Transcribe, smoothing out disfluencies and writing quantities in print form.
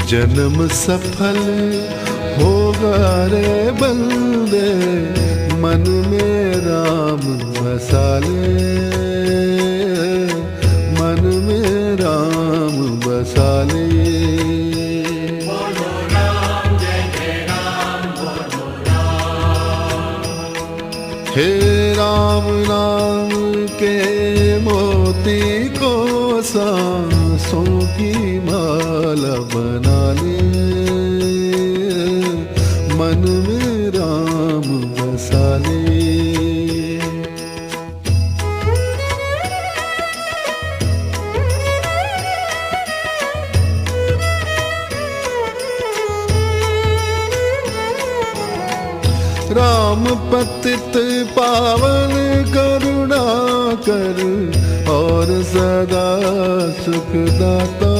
जन्म सफल होगा रे बंदे, मन में राम बसा ले, मन में राम बसा ले। बोलो राम जय जय राम, बोलो राम। हे राम नाम के मोती को सांसों की माला बना ले, मन में राम बसा ले। राम पतित पावन करुणा कर और सदा सुखदाता।